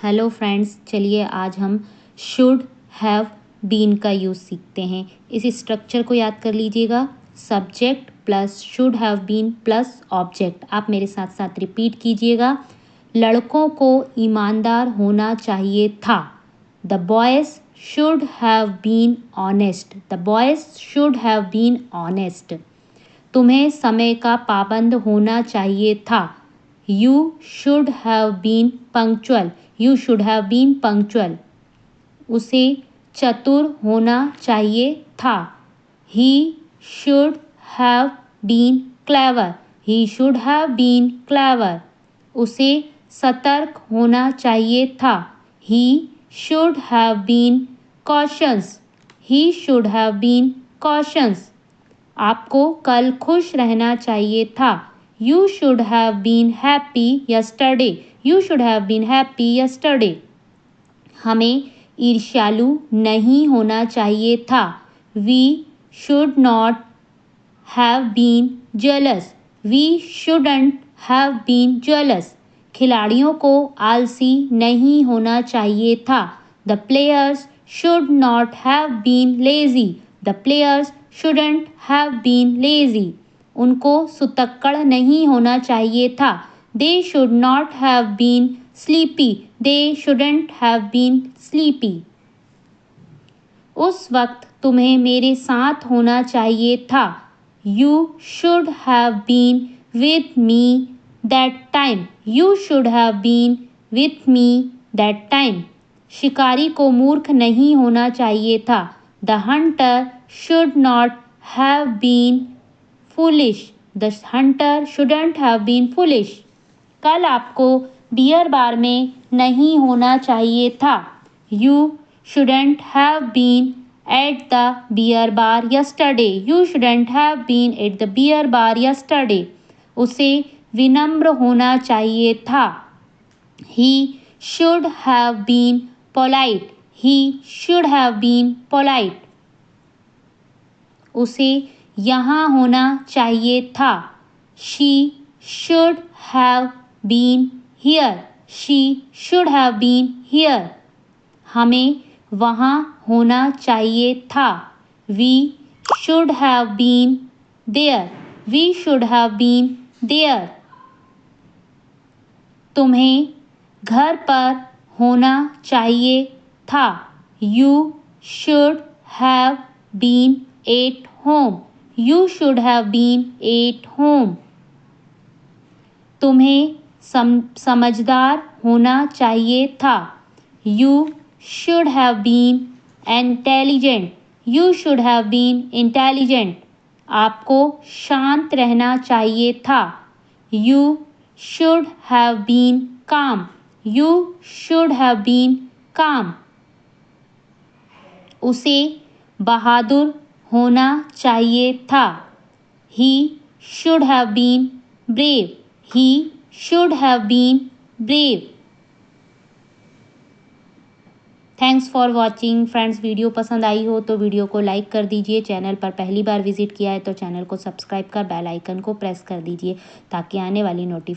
Hello friends, चलिए आज हम शुड हैव बीन का यूज़ सीखते हैं। इस स्ट्रक्चर को याद कर लीजिएगा। Subject plus should have been plus object. आप मेरे साथ साथ रिपीट कीजिएगा। लड़कों को ईमानदार होना चाहिए था। The boys should have been honest. The boys should have been honest. तुम्हें समय का पाबंद होना चाहिए था। You should have been punctual. You should have been punctual. उसे चतुर होना चाहिए था। He should have been clever. He should have been clever. उसे सतर्क होना चाहिए था। He should have been cautious. He should have been cautious. आपको कल खुश रहना चाहिए था। You should have been happy yesterday. You should have been happy yesterday. हमें ईर्ष्यालु नहीं होना चाहिए था। We should not have been jealous. We shouldn't have been jealous. खिलाड़ियों को आलसी नहीं होना चाहिए था। The players should not have been lazy. The players shouldn't have been lazy. उनको सुतक्कड़ नहीं होना चाहिए था। They should not have been sleepy. They shouldn't have been sleepy. उस वक्त तुम्हें मेरे साथ होना चाहिए था। You should have been with me that time. You should have been with me that time. शिकारी को मूर्ख नहीं होना चाहिए था। The hunter should not have been foolish. The hunter shouldn't have been foolish. कल आपको बियर बार में नहीं होना चाहिए था। You shouldn't have been at the beer bar yesterday. You shouldn't have been at the beer bar yesterday. उसे विनम्र होना चाहिए था। He should have been polite. He should have been polite. उसे यहाँ होना चाहिए था। She should have been here. She should have been here. हमें वहाँ होना चाहिए था। We should have been there. We should have been there. तुम्हें घर पर होना चाहिए था। You should have been at home. You should have been at home. तुम्हें समझदार होना चाहिए था। You should have been intelligent. You should have been intelligent. आपको शांत रहना चाहिए था। You should have been calm. You should have been calm. उसे बहादुर होना चाहिए था। He should have been brave. He should have been brave. Thanks for watching friends. Video पसंद आई हो तो वीडियो को लाइक कर दीजिए। चैनल पर पहली बार विजिट किया है तो चैनल को सब्सक्राइब कर बेल आइकन को प्रेस कर दीजिए ताकि आने वाली नोटिफिकेशन